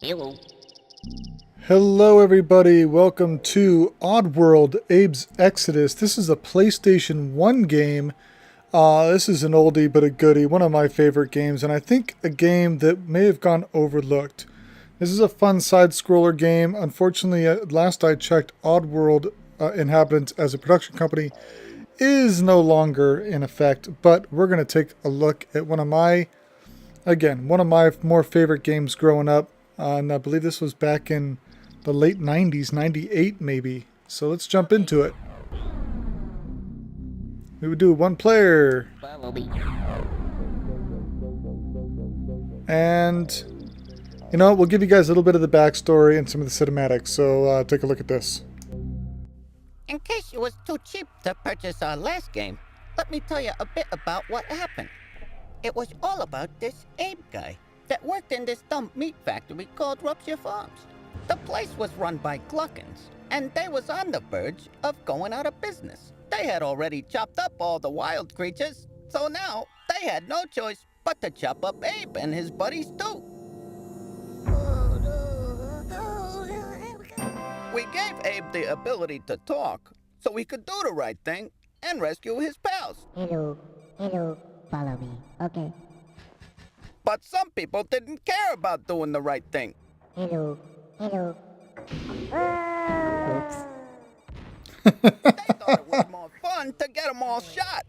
Hello. Hello everybody, welcome to Oddworld, Abe's Exodus. This is a PlayStation 1 game. This is an oldie but a goodie, one of my favorite games, and I think a game that may have gone overlooked. This is a fun side-scroller game. Unfortunately, last I checked, Oddworld Inhabitants as a production company is no longer in effect, but we're going to take a look at one of my more favorite games growing up. And I believe this was back in the late 90s, 98 maybe. So let's jump into it. We would do one player. Follow me. And, you know, we'll give you guys a little bit of the backstory and some of the cinematics. So take a look at this. In case it was too cheap to purchase our last game, let me tell you a bit about what happened. It was all about this Abe guy that worked in this dumb meat factory called Rupture Farms. The place was run by Gluckins, and they was on the verge of going out of business. They had already chopped up all the wild creatures, so now they had no choice but to chop up Abe and his buddies too. We gave Abe the ability to talk, so he could do the right thing and rescue his pals. Hello. Follow me. Okay. But some people didn't care about doing the right thing. Hello. Oops. They thought it was more fun to get them all shot.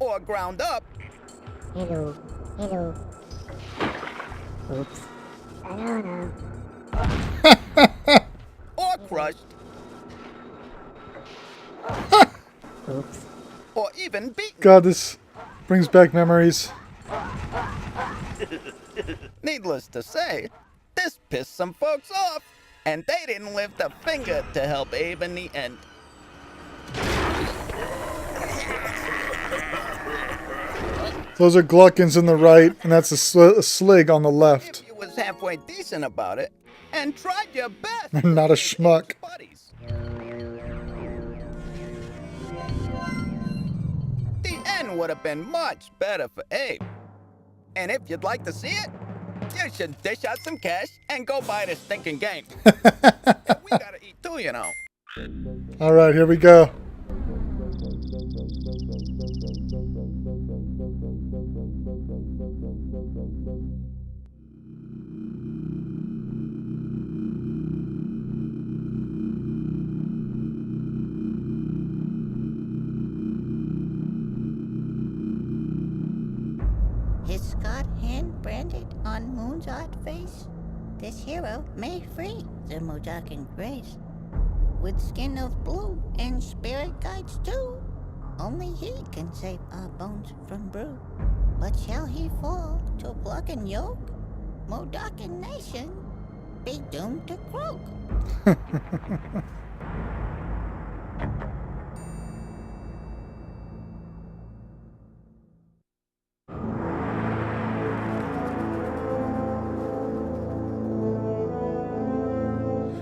Or ground up. Hello. Oops. No. Or crushed. Oops. Or even beaten. God, this brings back memories. Needless to say, this pissed some folks off, and they didn't lift a finger to help Abe in the end. Those are Gluckins on the right, and that's a Slig on the left. If you was halfway decent about it, and tried your best. Not a schmuck. Buddies. The end would have been much better for Abe. And if you'd like to see it, you should dish out some cash and go buy this stinking game. We gotta eat too, you know. Alright, here we go. His Scott hand branded on Moon's odd face. This hero may free the Modakin race. With skin of blue and spirit guides too. Only he can save our bones from brew. But shall he fall to block and yoke? Modakin nation be doomed to croak.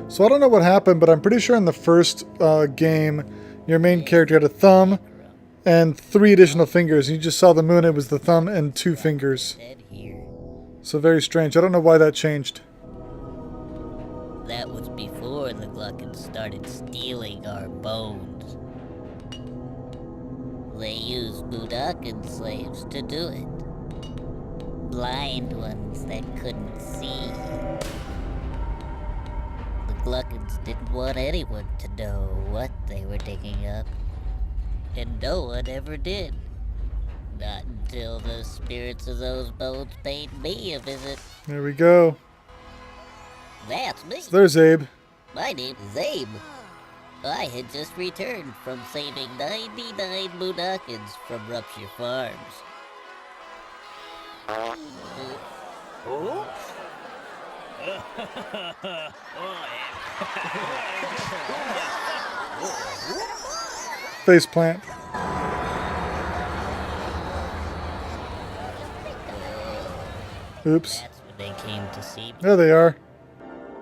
So I don't know what happened, but I'm pretty sure in the first game, your main character had a thumb and 3 additional fingers. You just saw the moon, it was the thumb and 2 fingers. Dead here. So very strange. I don't know why that changed. That was before the Gluckins started stealing our bones. They used Budakin slaves to do it. Blind ones that couldn't see. The Gluckins didn't want anyone to know what they were digging up. And no one ever did. Not until the spirits of those bones paid me a visit. There we go. That's me. So there's Abe. My name is Abe. I had just returned from saving 99 Moonakins from Rupture Farms. Face plant. Oops. That's when they came to see me. There they are.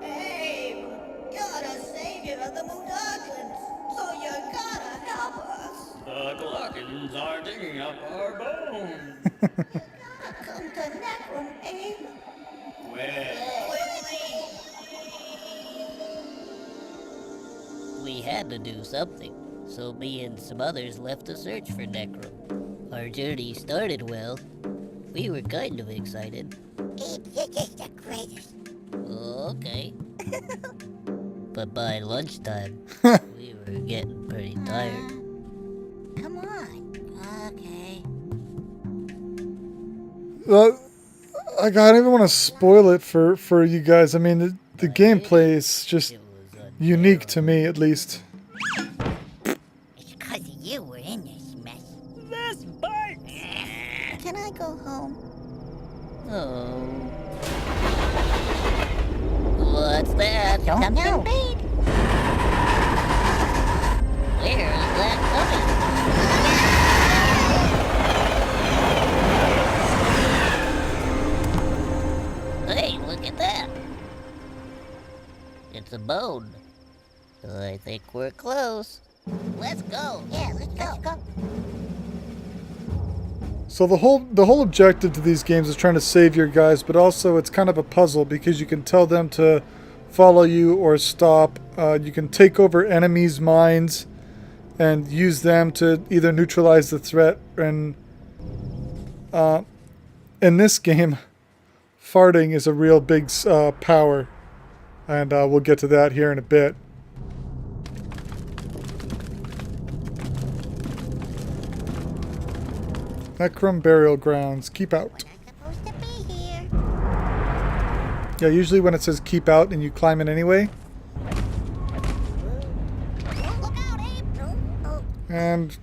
Abe, you're the savior of the Moodakins, so you gotta help us. The Gluckins are digging up our bones. Come to Necrum, Abe. had to do something, so me and some others left to search for Necro. Our journey started well. We were kind of excited. Abe, you're just the greatest. Okay. But by lunchtime, we were getting pretty tired. Come on. Okay. I don't even want to spoil it for you guys. I mean, the gameplay is just It was unique to me, at least. It's because of you we're in this mess. This bites! Can I go home? Oh. What's that? Something No. big. Where is that coming? Hey, look at that. It's a bone. I think we're close. Let's go. Yeah, let's go. So the whole objective to these games is trying to save your guys, but also it's kind of a puzzle because you can tell them to follow you or stop. You can take over enemies' minds and use them to either neutralize the threat. And in this game, farting is a real big power, and we'll get to that here in a bit. Necrum Burial Grounds. Keep out. We're not supposed to be here. Yeah, usually when it says keep out and you climb in anyway. Look out, Abe. Oh. And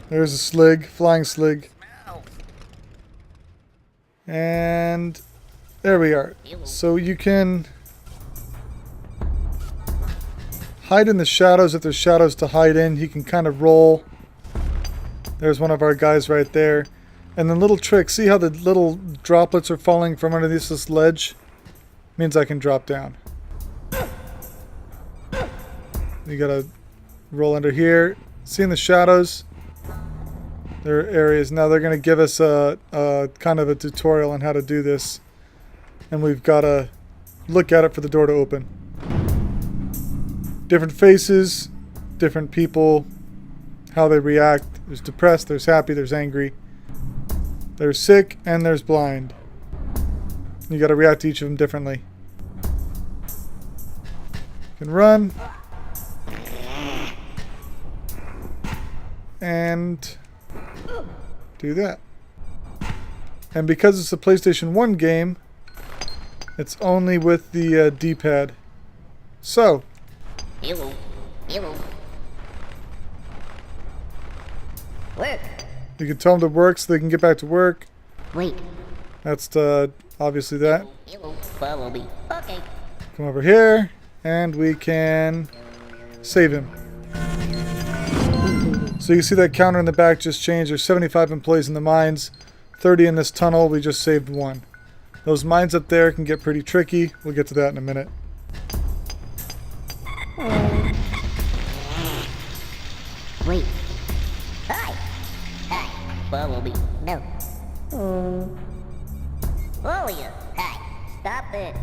there's a slig, flying slig. And there we are. So you can hide in the shadows if there's shadows to hide in. He can kind of roll. There's one of our guys right there. And the little trick, see how the little droplets are falling from underneath this ledge? Means I can drop down. You gotta roll under here. See in the shadows? There are areas. Now they're gonna give us a kind of a tutorial on how to do this. And we've gotta look at it for the door to open. Different faces, different people, how they react. There's depressed, there's happy, there's angry. There's sick, and there's blind. You gotta react to each of them differently. You can run. And do that. And because it's a PlayStation 1 game, it's only with the D-pad. So, Hello. Work. you can tell them to work so they can get back to work. Wait. That's obviously that. Hello. Follow me. Okay. Come over here, and we can save him. So you can see that counter in the back just changed. There's 75 employees in the mines, 30 in this tunnel. We just saved one. Those mines up there can get pretty tricky. We'll get to that in a minute. Wait. Hi. Follow me. No. Oh, yeah. Hi. Stop it.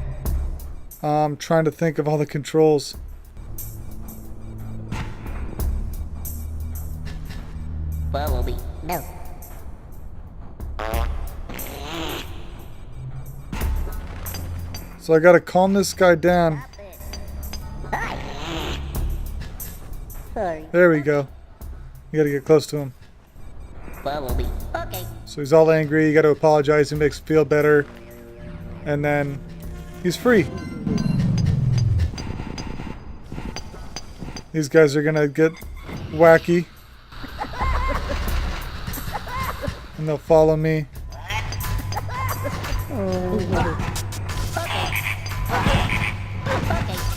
I'm trying to think of all the controls. Follow me. No. So I gotta calm this guy down. Stop it. Hi. Sorry. There we go. You gotta get close to him. Follow me. Okay. So he's all angry. You gotta apologize. He makes him feel better. And then he's free. These guys are gonna get wacky. And they'll follow me.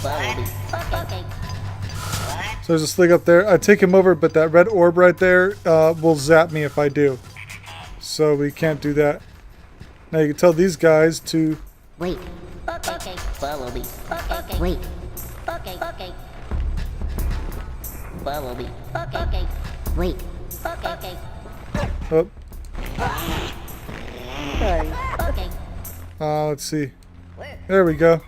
Follow me. Okay. So there's a slig up there. I take him over, but that red orb right there will zap me if I do. So we can't do that. Now you can tell these guys to... Wait. Okay. Follow me. Okay. Wait. Okay. Follow me. Okay. Wait. Okay. Oh, Sorry. Okay. let's see. There we go.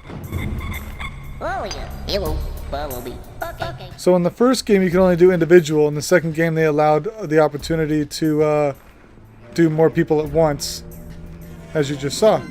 Oh, yeah. Hello. follow me. Okay. So in the first game, you could only do individual. In the second game, they allowed the opportunity to do more people at once, as you just saw.